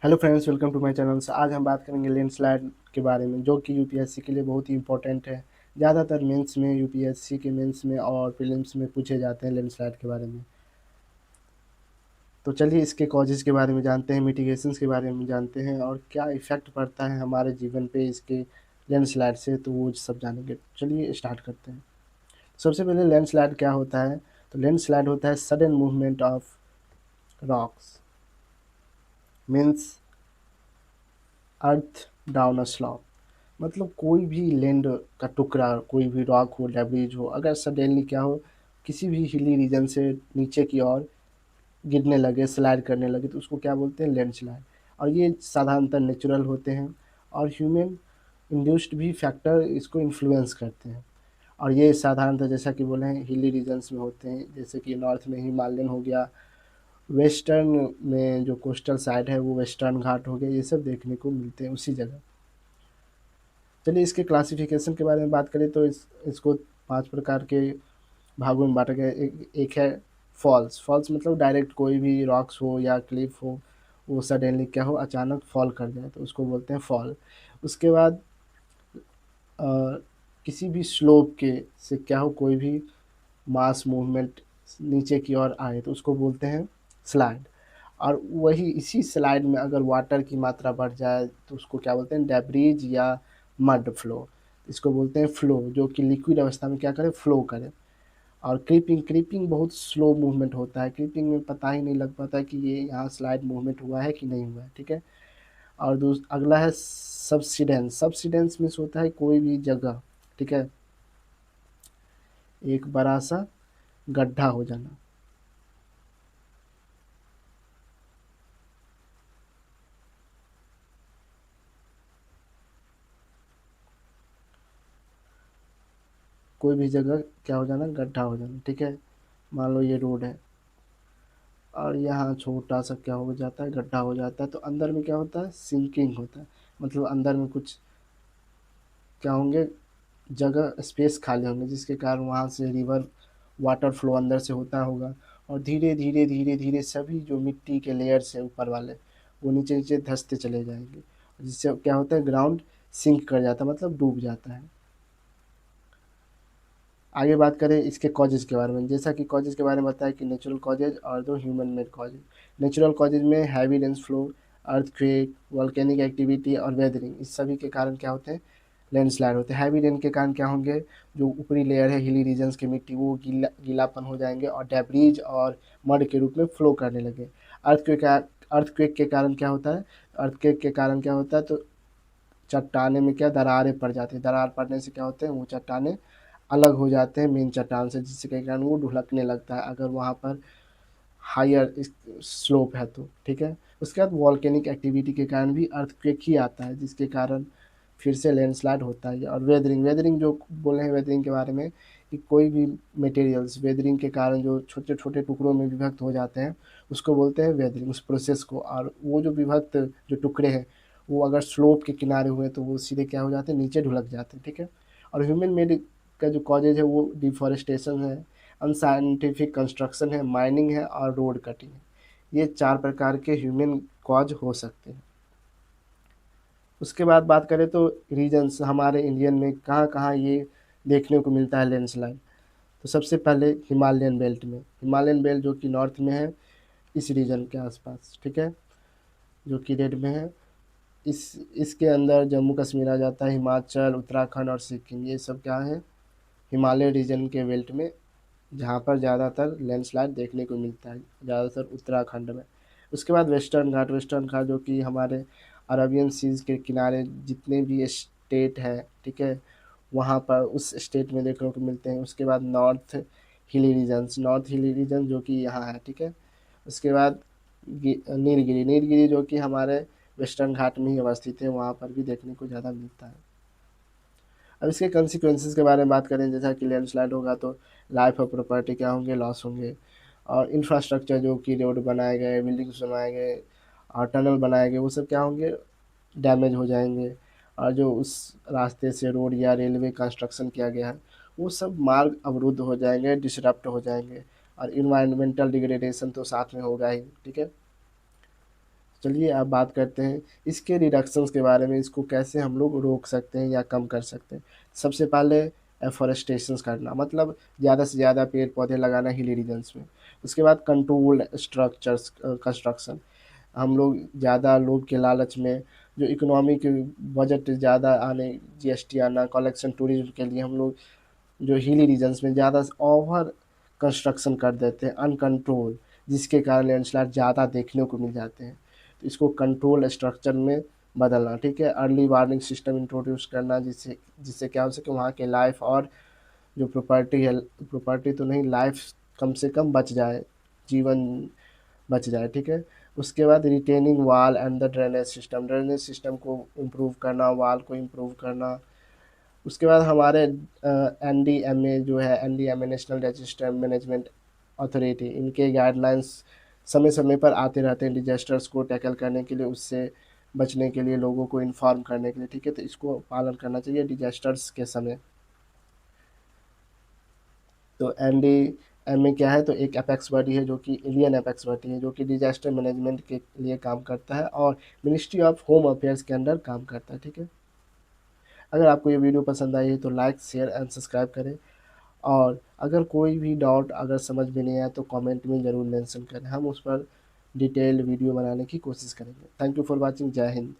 Hello friends, welcome to my channel. आज हम बात करेंगे लैंडस्लाइड के बारे में, जो कि यूपीएससी के लिए बहुत ही इंपॉर्टेंट है। ज़्यादातर मेंस में, यूपीएससी के मेंस में और प्रीलिम्स में पूछे जाते हैं लैंडस्लाइड के बारे में। तो चलिए इसके कॉजेज़ के बारे में जानते हैं, मिटिगेशंस के बारे में जानते हैं और क्या इफ़ेक्ट पड़ता है हमारे जीवन पे इसके लैंडस्लाइड से, तो वो सब जानेंगे। चलिए स्टार्ट करते हैं। सबसे पहले लैंडस्लाइड क्या होता है? तो लैंडस्लाइड होता है sudden movement of rocks, means earth down a slope. मतलब कोई भी लैंड का टुकड़ा, कोई भी रॉक हो, डेब्रिज हो, अगर सडनली क्या हो, किसी भी हिली रीजन से नीचे की ओर गिरने लगे, स्लाइड करने लगे, तो उसको क्या बोलते हैं? लैंडस्लाइड। और ये साधारणतः नेचुरल होते हैं और ह्यूमन इंड्यूस्ड भी फैक्टर इसको इन्फ्लुएंस करते हैं। और ये साधारणतः जैसा कि बोले हैं हिली रीजन्स में होते हैं, जैसे कि नॉर्थ में हिमालयन हो गया, वेस्टर्न में जो कोस्टल साइड है वो वेस्टर्न घाट हो गया, ये सब देखने को मिलते हैं उसी जगह। चलिए इसके क्लासिफिकेशन के बारे में बात करें तो इसको 5 प्रकार के भागों में बाँटा गया है। एक है फॉल्स। फॉल्स मतलब डायरेक्ट कोई भी रॉक्स हो या क्लिफ हो, वो सडनली क्या हो, अचानक फॉल कर जाए, तो उसको बोलते हैं फॉल। उसके बाद अ, किसी भी स्लोप के से क्या हो, कोई भी मास मूवमेंट नीचे की ओर आए, तो उसको बोलते हैं स्लाइड। और वही इसी स्लाइड में अगर वाटर की मात्रा बढ़ जाए, तो उसको क्या बोलते हैं? डेब्रीज या मड फ्लो। इसको बोलते हैं फ्लो, जो कि लिक्विड अवस्था में क्या करे, फ्लो करे। और क्रीपिंग, क्रीपिंग बहुत स्लो मूवमेंट होता है। क्रीपिंग में पता ही नहीं लग पाता कि ये यहाँ स्लाइड मूवमेंट हुआ है कि नहीं हुआ है, ठीक है। और अगला है सबसिडेंस। सबसिडेंस मीन्स होता है कोई भी जगह, ठीक है, एक बड़ा सा गड्ढा हो जाना। कोई भी जगह क्या हो जाना, गड्ढा हो जाना, ठीक है। मान लो ये रोड है और यहाँ छोटा सा क्या हो जाता है, गड्ढा हो जाता है, तो अंदर में क्या होता है, सिंकिंग होता है। मतलब अंदर में कुछ क्या होंगे, जगह स्पेस खाली होंगे, जिसके कारण वहाँ से रिवर वाटर फ्लो अंदर से होता होगा। और धीरे धीरे धीरे धीरे सभी जो मिट्टी के लेयर्स हैं ऊपर वाले, वो नीचे नीचे धंसते चले जाएंगे, जिससे क्या होता है, ग्राउंड सिंक कर जाता है, मतलब डूब जाता है। आगे बात करें इसके कॉजेज़ के बारे में, जैसा कि कॉजेज़ के बारे में बताया कि नेचुरल कॉजेज़ और दो human made causes. Natural causes में हैवी रेनफ्लो, अर्थक्वेक, वोल्केनिक एक्टिविटी और वेदरिंग, इस सभी के कारण क्या होते हैं, लैंडस्लाइड होते हैं। हैवी रेन के कारण क्या होंगे, जो ऊपरी लेयर है हिली रीजन्स की मिट्टी, वो गीलापन हो जाएंगे और डेब्रीज और मड के रूप में फ्लो करने लगे। अर्थक्वेक, अर्थक्वेक के कारण क्या होता है, अर्थक्वेक के कारण क्या होता है, तो चट्टाने में क्या दरारें पड़ जाती हैं। दरार पड़ने से क्या होते हैं, वो चट्टाने अलग हो जाते हैं मेन चट्टान से, जिसके कारण वो ढुलकने लगता है अगर वहाँ पर हायर स्लोप है तो, ठीक है। उसके बाद वॉल्केनिक एक्टिविटी के कारण भी अर्थक्वेक ही आता है, जिसके कारण फिर से लैंडस्लाइड होता है। और वेदरिंग, वेदरिंग जो बोले हैं वेदरिंग के बारे में, कि कोई भी मटेरियल्स वेदरिंग के कारण जो छोटे छोटे टुकड़ों में विभक्त हो जाते हैं, उसको बोलते हैं वेदरिंग, उस प्रोसेस को। और वो जो विभक्त जो टुकड़े हैं, वो अगर स्लोप के किनारे हुए तो वो सीधे क्या हो जाते हैं, नीचे ढुलक जाते हैं, ठीक है। और ह्यूमन मेड का जो कॉजेज है वो डिफॉरेस्टेशन है, अनसाइंटिफिक कंस्ट्रक्शन है, माइनिंग है और रोड कटिंग है। ये 4 प्रकार के ह्यूमन कॉज हो सकते हैं। उसके बाद बात करें तो रीजन्स हमारे इंडियन में कहाँ-कहाँ ये देखने को मिलता है लैंडस्लाइड। तो सबसे पहले हिमालयन बेल्ट में, हिमालयन बेल्ट जो कि नॉर्थ में है, इस रीजन के आसपास, ठीक है, जो कि रेड में है। इस इसके अंदर जम्मू कश्मीर आ जाता है, हिमाचल, उत्तराखंड और सिक्किम, ये सब क्या है, हिमालय रीजन के बेल्ट में, जहाँ पर ज़्यादातर लैंडस्लाइड देखने को मिलता है, ज़्यादातर उत्तराखंड में। उसके बाद वेस्टर्न घाट, वेस्टर्न घाट जो कि हमारे अरबियन सीज़ के किनारे जितने भी स्टेट है, ठीक है, वहाँ पर उस स्टेट में देखने को मिलते हैं। उसके बाद नॉर्थ हिली रीजन्स, नॉर्थ हिली रीजन जो कि यहाँ है, ठीक है। उसके बाद नीलगिरी, नीलगिरी जो कि हमारे वेस्टर्न घाट में ही अवस्थित है, वहाँ पर भी देखने को ज़्यादा मिलता है। अब इसके कंसिक्वेंसेस के बारे में बात करें, जैसा कि लैंडस्लाइड होगा तो लाइफ और प्रॉपर्टी क्या होंगे, लॉस होंगे। और इंफ्रास्ट्रक्चर जो कि रोड बनाए गए, बिल्डिंग्स बनाए गए और टनल बनाए गए, वो सब क्या होंगे, डैमेज हो जाएंगे। और जो उस रास्ते से रोड या रेलवे कंस्ट्रक्शन किया गया है, वो सब मार्ग अवरुद्ध हो जाएंगे, डिसरप्ट हो जाएंगे। और इन्वायरमेंटल डिग्रेडेशन तो साथ में होगा ही, ठीक है। चलिए अब बात करते हैं इसके रिडक्शंस के बारे में, इसको कैसे हम लोग रोक सकते हैं या कम कर सकते हैं। सबसे पहले एफॉरेस्टेशंस करना, मतलब ज़्यादा से ज़्यादा पेड़ पौधे लगाना हिली रीजन्स में। उसके बाद कंट्रोल्ड स्ट्रक्चर्स कंस्ट्रक्शन, हम लोग ज़्यादा लोभ के लालच में जो इकोनॉमिक बजट ज़्यादा आने, जीएसटी आना, कलेक्शन टूरिज्म के लिए हम लोग जो हिली रीजन्स में ज़्यादा ओवर कंस्ट्रक्शन कर देते हैं अनकंट्रोल, जिसके कारण लैंडस्लाइड ज़्यादा देखने को मिल जाते हैं। तो इसको कंट्रोल स्ट्रक्चर में बदलना, ठीक है। अर्ली वार्निंग सिस्टम इंट्रोड्यूस करना, जिससे जिससे क्या हो सके वहाँ के लाइफ और जो प्रॉपर्टी है, प्रॉपर्टी तो नहीं, लाइफ कम से कम बच जाए, जीवन बच जाए, ठीक है। उसके बाद रिटेनिंग वाल एंड द ड्रेनेज सिस्टम को इम्प्रूव करना, वाल को इम्प्रूव करना। उसके बाद हमारे एनडीएमए जो है, NDMA national disaster management authority, इनके गाइडलाइंस समय समय पर आते रहते हैं डिजास्टर्स को टैकल करने के लिए, उससे बचने के लिए, लोगों को इन्फॉर्म करने के लिए, ठीक है। तो इसको पालन करना चाहिए डिजास्टर्स के समय। तो एनडीएमए क्या है, तो एक अपेक्स बॉडी है जो कि इंडियन अपेक्स बॉडी है जो कि डिजास्टर मैनेजमेंट के लिए काम करता है और मिनिस्ट्री ऑफ होम अफेयर्स के अंडर काम करता है, ठीक है। अगर आपको ये वीडियो पसंद आई है तो लाइक शेयर एंड सब्सक्राइब करें, और अगर कोई भी डाउट अगर समझ में नहीं आया तो कमेंट में ज़रूर मेंशन करें, हम उस पर डिटेल्ड वीडियो बनाने की कोशिश करेंगे। Thank you for watching. जय हिंद।